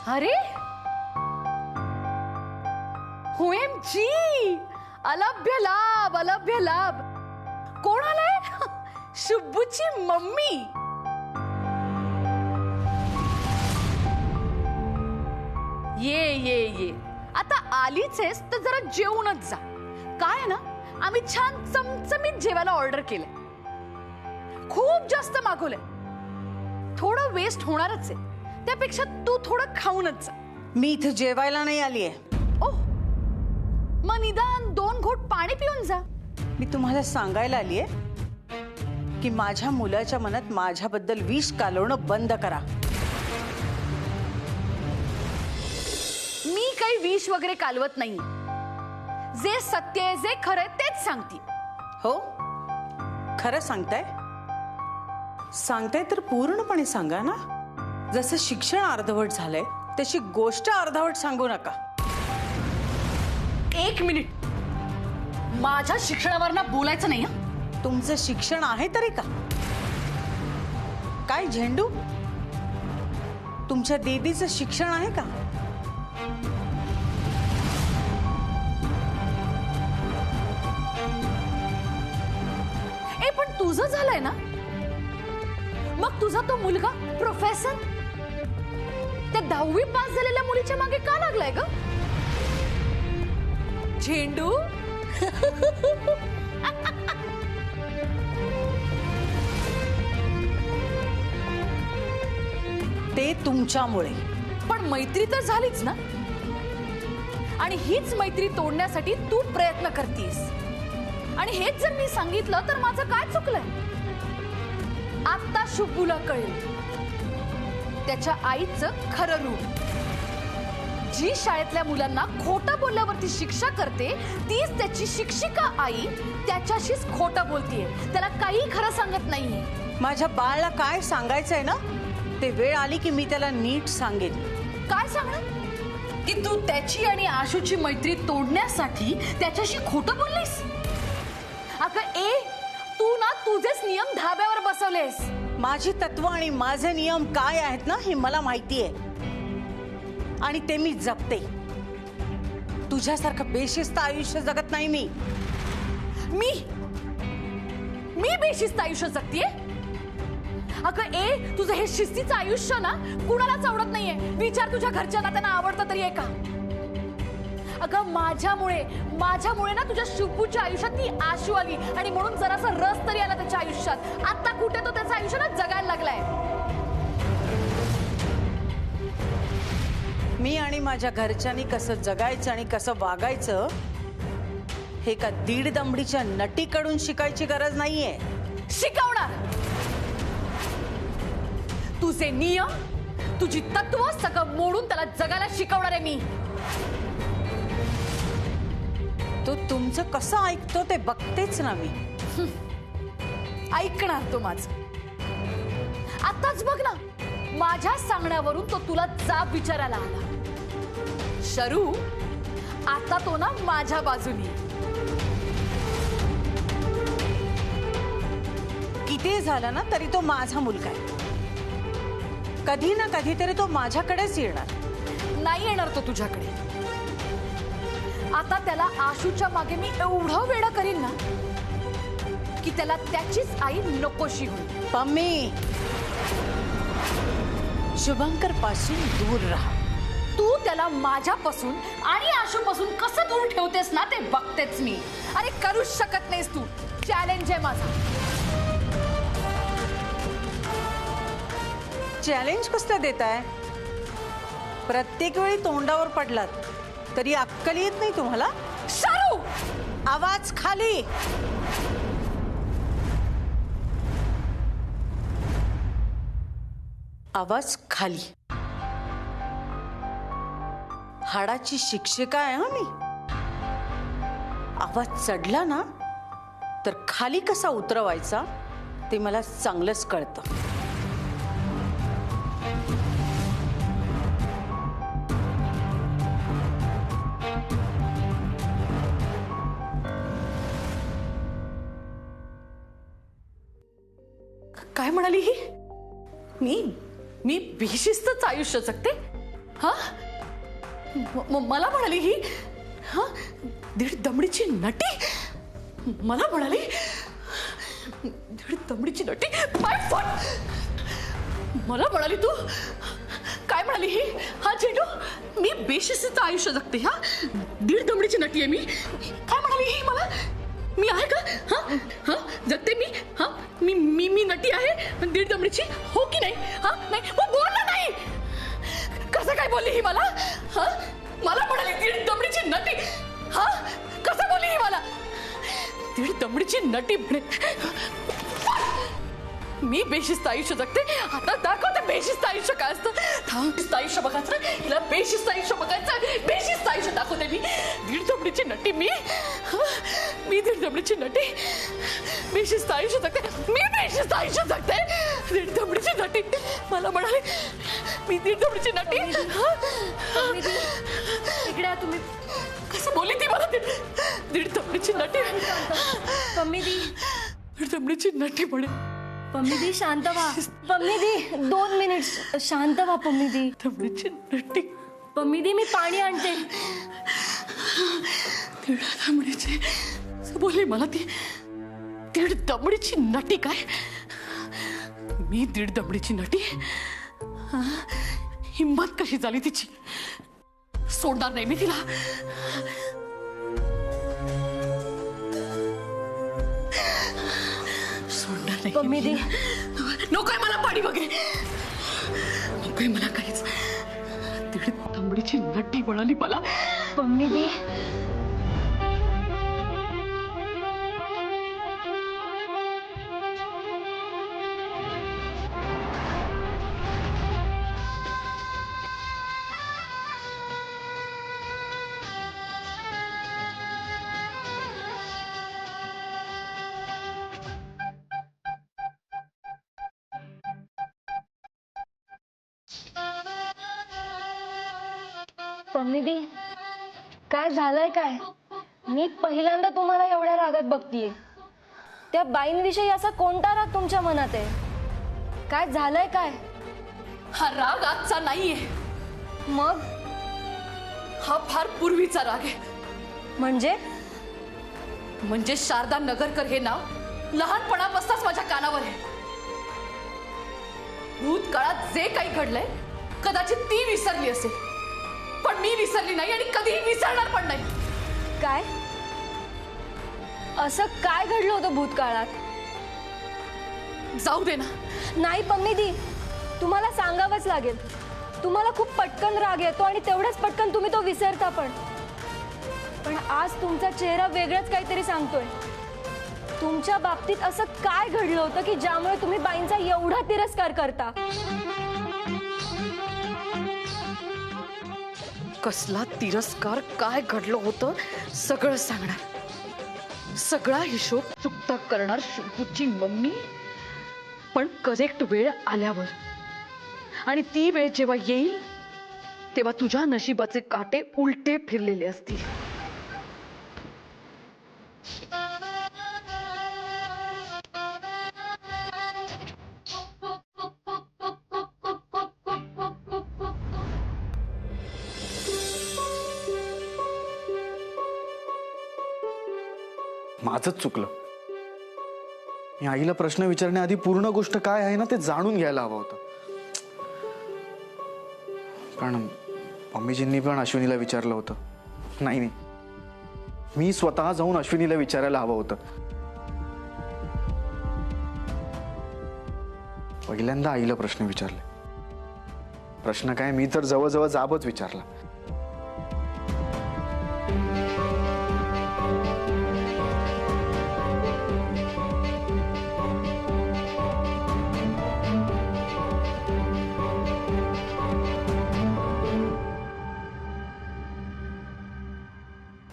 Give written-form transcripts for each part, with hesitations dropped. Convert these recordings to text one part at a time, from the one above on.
अरे OMG, अलभ्य लाभ, अलभ्य लाभ. कोण आलाय? शुब्बूची मम्मी. ये आता आलीच आहेस तर जरा जेवूनच जा. काय आहे ना, आम्ही छान चमचमीत जेवायला ऑर्डर केलंय. खूप जास्त मागवलंय. थोडं वेस्ट होणारच आहे, त्यापेक्षा तू थोडं खाऊनच जा. मी इथे जेवायला नाही आलीये. ओह, मग निदान 2 घोट पाणी पिऊन जा. मी तुम्हाला सांगायला आलीये की माझ्या मुलाच्या मनात माझ्याबद्दल विष कालवणं बंद करा. मी काही विष वगैरे कालवत नाही. जे सत्य आहे, जे खरं आहे तेच सांगते. हो, खरं सांगताय तर पूर्णपणे सांगा ना. जसं शिक्षण अर्धवट झालंय तशी गोष्ट अर्धवट सांगू नका. 1 मिनिट, माझ्या शिक्षणावर ना बोलायचं नाही. तुमचं शिक्षण आहे तरी का? काय झेंडू, तुमच्या दीदीचं शिक्षण आहे का? पण तुझं झालंय ना, मग तुझा तो मुलगा प्रोफेसर त्या 10वी पास झालेल्या मुलीच्या मागे का लागलाय ग? झेंडू. ते तुमच्यामुळे. पण मैत्री तर झालीच ना, आणि हीच मैत्री तोडण्यासाठी तू प्रयत्न करतीस. आणि हेच जर मी सांगितलं तर माझं काय चुकलंय? आता शुब्बूला कळेल त्याच्या आईचं खरं रूप. जी शाळेतल्या मुलांना खोटं बोलल्यावरती शिक्षा करते, तीच त्याची शिक्षिका आई त्याच्याशीच खोटं बोलतीये. त्याला काही खरं सांगत नाहीये. माझ्या बाळाला काय सांगायचंय ना, ते वेळ आली की मी त्याला नीट सांगेन. काय सांगणार? की तू त्याची आणि आशूची मैत्री तोडण्यासाठी त्याच्याशी खोटं बोललीस? अगं तू ना तुझेच नियम धाब्यावर बसवलेस. माझी तत्व आणि माझे नियम काय आहेत ना हे मला माहिती आहे, आणि ते मी जपते. तुझ्यासारखं बेशिस्त आयुष्य जगत नाही मी. मी बेशिस्त आयुष्य जगतीये? अगं तुझं हे शिस्तीचं आयुष्य ना कुणालाच आवडत नाहीये. विचार तुझ्या घरच्यांना, त्यांना आवडतं तरी आहे का? अगं माझ्यामुळे ना तुझ्या शुब्बूच्या आयुष्यात ती आशू आली, आणि म्हणून जरासा रस तरी आला त्याच्या आयुष्यात. आता कुठे तो त्याचं आयुष्य ना जगायला लागलाय. मी आणि माझ्या घरच्यांनी कसं जगायचं आणि कसं वागायचं हे का दीड दमडीच्या नटीकडून शिकायची गरज नाहीये. शिकवणार. तुझे नियम, तुझी तत्व सगळं मोडून त्याला जगायला शिकवणार आहे मी. तो तुमचं कसं ऐकतो ते बघतेच ना मी. ऐकणार तो माझं. आताच बघ ना, माझ्या सांगण्यावरून तो तुला जाब विचारायला आला. शरू, आता तो ना माझ्या बाजूनी. किती झालं ना तरी तो माझा मुलगा आहे. कधी ना कधीतरी तो माझ्याकडेच येणार. नाही येणार तो तुझ्याकडे. आता त्याला आशूच्या मागे मी एवढं वेडं करीन ना की त्याला त्याचीच आई नकोशी होईल. पम्मी, शुभंकर पासून दूर राहा. तू त्याला माझ्यापासून आणि आशूपासून कसं दूर ठेवतेस ना ते बघतेच मी. अरे करूच शकत नाहीस तू. चॅलेंज आहे माझा. चॅलेंज कसं देताय? प्रत्येक वेळी तोंडावर पडलात तरी अक्कल येत नाही तुम्हाला? शारू, आवाज खाली. आवाज खाली. हाडाची शिक्षिका आहे हा मी. आवाज चढला ना तर खाली कसा उतरवायचा ते मला चांगलंच कळतं. काय म्हणाली ही? मी बेशिस्तच आयुष्य जगते? हा मला म्हणाली ही हा दीड दमडीची नटी मला म्हणाली दीड दमडीची नटी माय फट मला म्हणाली तू काय म्हणाली ही हा झेंडू मी बेशिस्तीचं आयुष्य जगते हा दीड दमडीची नटी आहे मी काय म्हणाली ही मला मी आहे का हा हा जगते मी हा मी मी मी नटी आहे दीड दमडीची हो की नाही हा नाही मग बोल ना नाही कसं काय बोलली ही मला हा मला म्हणाली दीड दमडीची नटी हा कसं बोलली ही मला दीड दमडीची नटी म्हणे मी बेशिस्त आयुष्य जगते आता दाखवते बेशिस्त आयुष्य काय असतं बेशिस्त आयुष्य बघायचं हिला बेशिस्त आयुष्य बघायचं बेशिस्त आयुष्य दाखवते मी दीड दमडीची नटी मी दीड दमडीची नटी बेशिस्त आयुष्य जगते मी बेशिस्त आयुष्य जगते दीड दमडीची नटी मला म्हणाले मी दीड दमडीची नटी इकडे तुम्ही कसं बोलली ती मला दीड दमडीची नटी पम्मी दी दीड दमडीची नटी म्हणे पम्मी दी शांत व्हा पम्मी दी 2 मिनिट शांत व्हा पम्मी दी दमडीची नटी पम्मी दी मी पाणी आणते दीड दमडीची असं बोलली मला ती दीड दमडीची नटी काय मी दीड दमडीची नटी हा? हिम्मत कशी झाली तिची सोडणार नाही मी तिला सोडणार नाही पम्मी दी नकोय मला पाणी वगैरे नकोय मला काहीच दीड दमडीची नटी म्हणाली मला पम्मी दी पम्मी दी काय झालंय काय मी पहिल्यांदा तुम्हाला एवढ्या रागात बघतीये त्या बाईंविषयी असा कोणता राग तुमच्या मनात आहे काय झालंय काय हा राग आजचा नाहीये मग हा फार पूर्वीचा राग आहे म्हणजे शारदा नगरकर हे नाव लहानपणापासूनच माझ्या कानावर आहे भूतकाळात जे काही घडलंय कदाचित ती विसरली असेल पण मी विसरली नाही आणि कधीही विसरणार पण नाही काय असं काय घडलं होतं भूतकाळात जाऊ दे ना नाही पम्मी दी तुम्हाला सांगावंच लागेल तुम्हाला खूप पटकन राग येतो आणि तेवढंच पटकन तुम्ही तो विसरता पण आज तुमचा चेहरा वेगळंच काहीतरी सांगतोय तुमच्या बाबतीत असं काय घडलं होतं की ज्यामुळे तुम्ही बाईंचा एवढा तिरस्कार करता कसला तिरस्कार काय घडलं होतं सगळं सांगणार सगळा हिशोब चुकता करणार शुभूची मम्मी पण करेक्ट वेळ आल्यावर आणि ती वेळ जेव्हा येईल तेव्हा तुझ्या नशिबाचे काटे उलटे फिरलेले असतील माझंच चुकलं मी आईला प्रश्न विचारण्याआधी पूर्ण गोष्ट काय आहे ना ते जाणून घ्यायला हवं होतं पण मम्मीजींनी पण अश्विनीला विचारलं होतं नाही मी स्वतः जाऊन अश्विनीला विचारायला हवं होतं पहिल्यांदा आईला प्रश्न विचारले प्रश्न काय मी तर जवळजवळ जाबच विचारला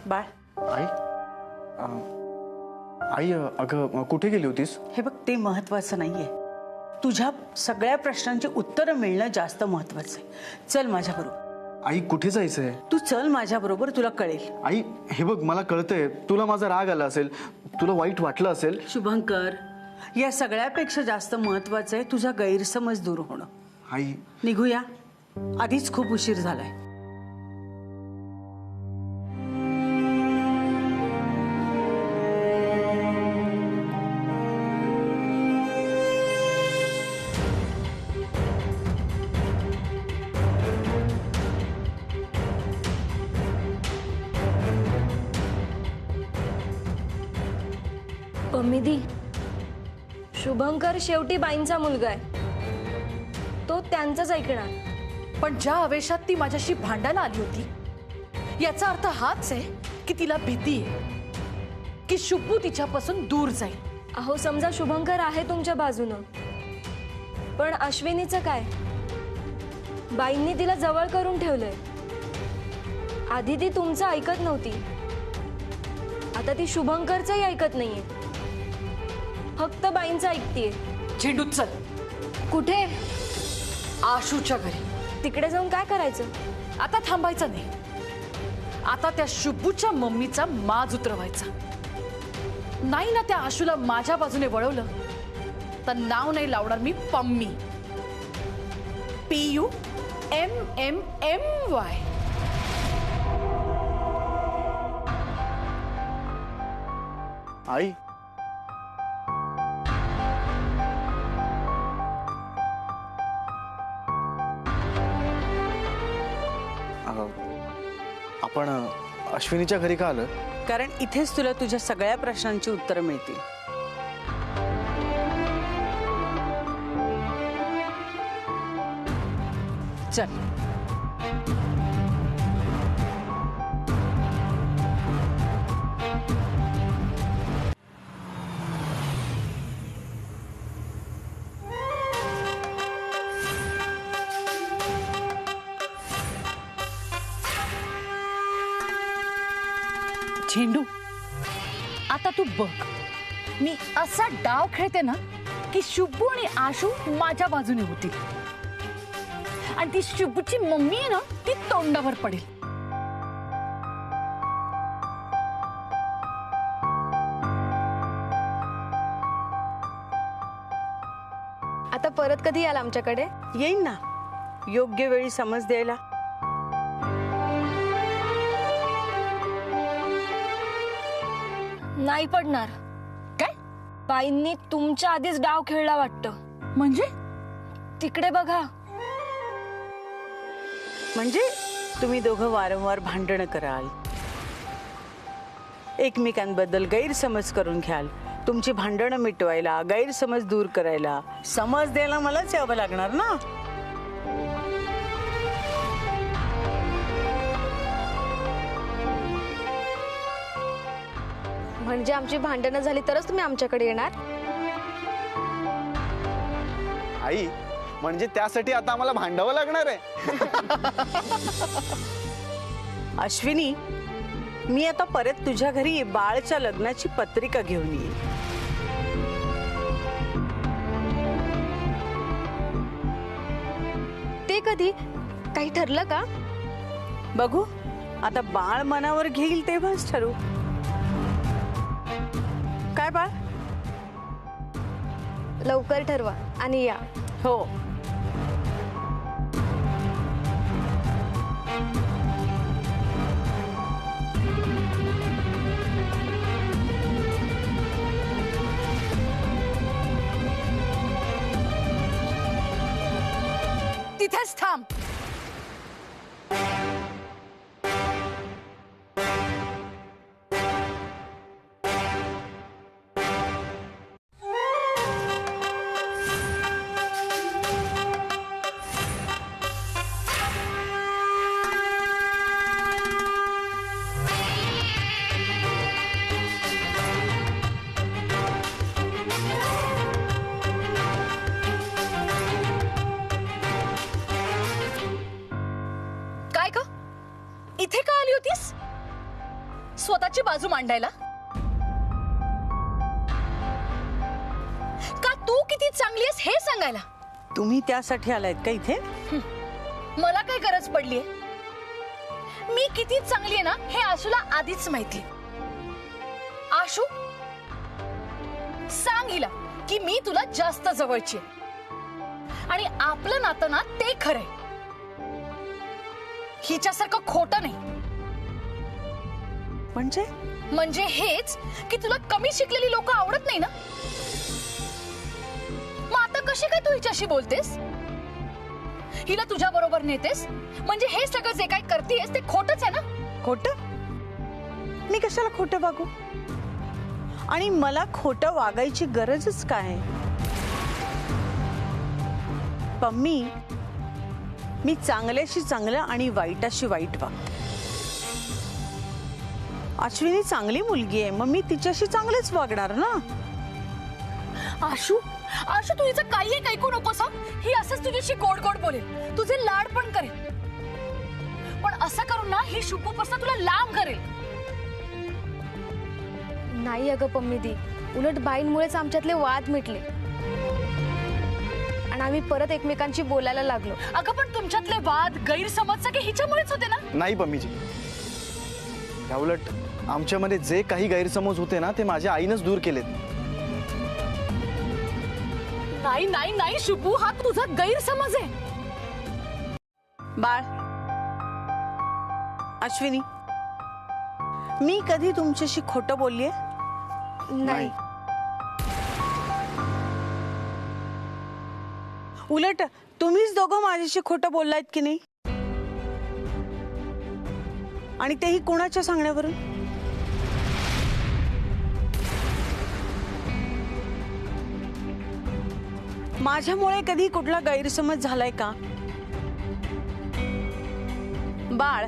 बाळ आई आई अगं कुठे गेली होतीस हे बघ ते महत्वाचं नाहीये तुझ्या सगळ्या प्रश्नांची उत्तरं मिळणं जास्त महत्वाचं आहे चल माझ्याबरोबर आई कुठे जायचंय तू चल माझ्याबरोबर तुला कळेल आई हे बघ मला कळतंय तुला माझा राग आला असेल तुला वाईट वाटलं असेल शुभंकर या सगळ्यापेक्षा जास्त महत्वाचं आहे तुझा गैरसमज दूर होणं आई निघूया आधीच खूप उशीर झालाय. पम्मिदी, शुभंकर शेवटी बाईंचा मुलगा आहे. तो त्यांचंच ऐकणार. पण ज्या आवेशात ती माझ्याशी भांडायला आली होती याचा अर्थ हाच आहे की तिला भीती आहे की शुभू तिच्यापासून दूर जाईल. अहो समजा शुभंकर आहे तुमच्या बाजूनं, पण अश्विनीचं काय? बाईंनी तिला जवळ करून ठेवलंय. आधी ती तुमचं ऐकत नव्हती, आता ती शुभंकरचंही ऐकत नाहीये, फक्त बाईंचं ऐकतीये. झेंडू चल. कुठे? आशूच्या घरी. तिकडे जाऊन काय करायचं? आता थांबायचं नाही. आता त्या शुभूच्या मम्मीचा माज उतरवायचा. नाही ना त्या आशूला माझ्या बाजूने वळवलं तर नाव नाही लावणार मी पम्मी. PUMMMY. आई, आपण अश्विनीच्या घरी का आलं? कारण इथेच तुला तुझ्या सगळ्या प्रश्नांची उत्तरं मिळतील. चल. झेंडू, आता तू बघ, मी असा डाव खेळते ना की शुभू आणि आशू माझ्या बाजूने होतील आणि ती शुभूची मम्मी आहे ना ती तोंडावर पडेल. आता परत कधी याल आमच्याकडे? येईन ना, योग्य वेळी समज द्यायला. नाही पडणार. काय बाईंनी तुमच्या आधीच डाव खेळला वाटतं. म्हणजे? तिकडे बघा. म्हणजे तुम्ही दोघं वारंवार भांडणं कराल, एकमेकांबद्दल गैरसमज करून घ्याल. तुमची भांडणं मिटवायला, गैरसमज दूर करायला, समज द्यायला मलाच यावं लागणार ना. म्हणजे आमची भांडणं झाली तरच तुम्ही आमच्याकडे येणार? आई, म्हणजे त्यासाठी आता आम्हाला भांडावं लागणार आहे? अश्विनी, मी आता परत तुझ्या घरी बाळच्या लग्नाची पत्रिका घेऊन येईन. ते कधी? काही ठरलं का? बघू, आता बाळ मनावर घेईल तेव्हाच ठरू. काय बाळ? लवकर ठरवा आणि या. हो. तिथेच थांब. इथे का आली होतीस? स्वतःची बाजू मांडायला? का तू किती चांगली आहेस हे सांगायला? तुम्ही त्यासाठी आलायत का इथे? मला काय गरज पडलीये? मी किती चांगली आहे ना हे आशूला आधीच माहिती. आशू, सांग हिला की मी तुला जास्त जवळची आहे आणि आपलं नातं ना ते खरंय. हिच्यासारखं खोटं नाही. म्हणजे हेच की तुला कमी शिकलेली लोक आवडत नाही ना. मग आता कशी काय तू हिच्याशी बोलतेस, हिला तुझ्या बरोबर नेतेस? म्हणजे हे सगळं जे काय करतेस ते खोटच आहे ना. खोटं? मी कशाला खोटं वागू? आणि मला खोटं वागायची गरजच काय? पम्मी, मी चांगल्याशी चांगलं आणि वाईटाशी वाईट वागते. अश्विनी चांगली मुलगी आहे, मग मी तिच्याशी चांगलेच वागणार ना. आशू, आशू तू हिचं काही एक ऐकू नकोस हा. ही असंच तुझ्याशी गोड गोड बोलेल, तुझे लाड पण करेल, पण असं करून ना ही शुभूपासून तुला लांब करेल. नाही अगं पम्मी दी, उलट बाईंमुळेच आमच्यातले वाद मिटले आणि आम्ही परत एकमेकांशी बोलायला लागलो. अगं पण तुमच्यातले वाद गैरसमज सगळे हिच्यामुळेच होते ना. नाही पम्मीजी, त्याउलट आमच्यामध्ये जे काही गैरसमज होते ना ते माझ्या आईनंच दूर केलेत. नाही नाही नाही शुभू, हा तुझा गैरसमज आहे. बाळ, अश्विनी, मी कधी तुमच्याशी खोटं बोललीये? नाही. उलट तुम्हीच दोघं माझ्याशी खोटं बोललायत की नाही? आणि तेही कोणाच्या सांगण्यावरून? माझ्यामुळे कधी कुठला गैरसमज झालाय का? बाळ,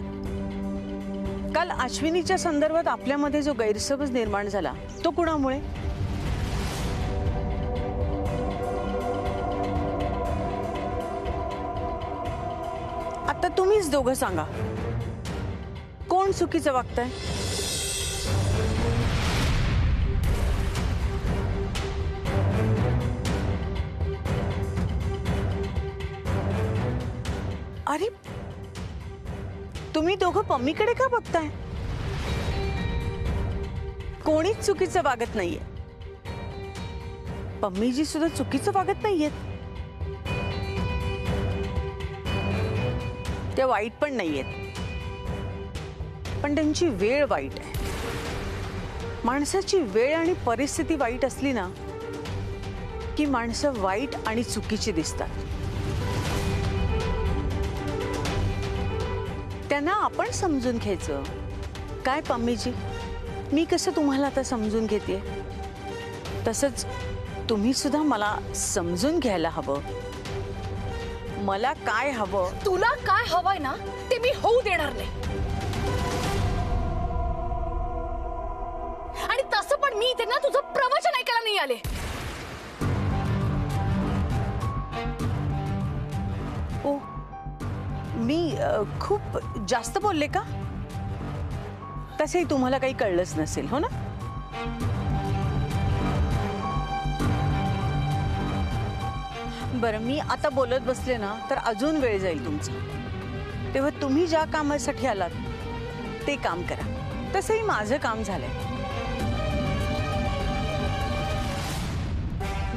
काल अश्विनीच्या संदर्भात आपल्यामध्ये जो गैरसमज निर्माण झाला तो कुणामुळे? आता तुम्हीच दोघं सांगा, कोण चुकीचं वागतंय? अरे, तुम्ही दोघं पम्मीकडे का बघताय? कोणीच चुकीचं वागत नाहीये. पम्मीजी सुद्धा चुकीचं वागत नाहीयेत. त्या वाईट पण नाहीयेत, पण त्यांची वेळ वाईट आहे. माणसाची वेळ आणि परिस्थिती वाईट असली ना की माणसं वाईट आणि चुकीची दिसतात. त्यांना आपण समजून घ्यायचं. काय पम्मीजी, मी कसं तुम्हाला आता समजून घेते तसंच तुम्ही सुद्धा मला समजून घ्यायला हवं. मला काय हवं, तुला काय हवंय ना ते मी होऊ देणार नाही. आणि तसं पण मी इथे ना तुझं प्रवचन ऐकायला नाही आले. ओ, मी खूप जास्त बोलले का? तसंही तुम्हाला काही कळलंच नसेल, हो ना? बरं, मी आता बोलत बसले ना तर अजून वेळ जाईल तुमचा. तेव्हा तुम्ही ज्या कामासाठी आलात ते काम करा. तसंही माझं काम झालंय.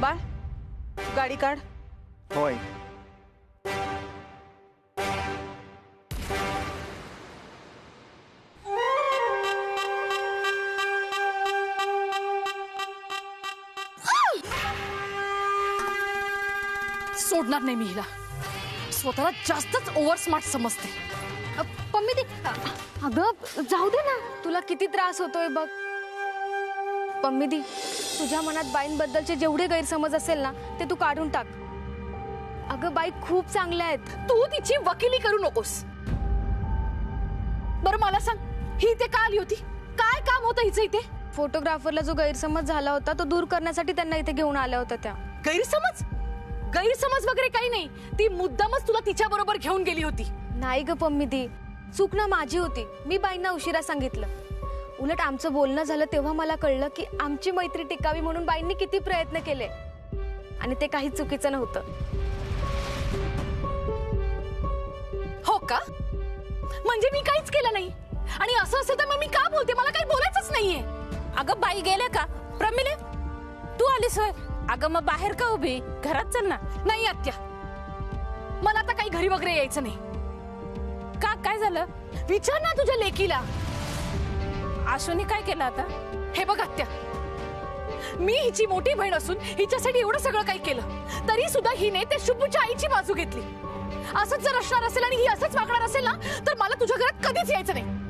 बाळ, गाडी काढ. होय. सोडणार नाही मी हिला. स्वतःला जास्तच ओव्हर स्मार्ट समजते. पम्मी दी, अगं जाऊ दे ना, तुला किती त्रास होतोय बघ. पम्मी दी, तुझ्या मनात बाईंबद्दलचे जेवढे गैरसमज असेल ना ते तू काढून टाक. अगं बाई खूप चांगल्या आहेत. तू तिची वकिली करू नकोस. बरं मला सांग, ही इथे का आली होती? काय काम होतं हिचं इथे? फोटोग्राफरला जो गैरसमज झाला होता तो दूर करण्यासाठी त्यांना इथे घेऊन आल्या होत्या त्या. गैरसमज? गैरसमज वगैरे काही नाही. ती मुद्दामच तुला तिच्या बरोबर घेऊन गेली होती. नाही ग पम्मी दी, चूक ना माझी होती. मी बाईंना उशिरा सांगितलं. उलट आमचं बोलणं झालं तेव्हा मला कळलं की आमची मैत्री टिकावी म्हणून बाईंनी किती प्रयत्न केले आणि ते काही चुकीचं नव्हतं. हो का? म्हणजे मी काहीच केलं नाही. आणि असं असेल तर मग मी का बोलते? मला काही बोलायचंच नाहीये. अगं बाई गेले का? प्रमिले, तू आलीस होय? अगं मग बाहेर का उभी? घरात चल ना. नाही आत्या, मला आता काही घरी वगैरे यायचं नाही. का काय झालं? विचार ना तुझ्या लेकीला. आशूने काय केलं आता? हे बघ आत्या, मी हिची मोठी बहीण असून हिच्यासाठी एवढं सगळं काही केलं तरी सुद्धा हिने त्या शुभूच्या आईची बाजू घेतली. असंच जर असणार असेल आणि ही असंच वागणार असेल ना तर मला तुझ्या घरात कधीच यायचं नाही.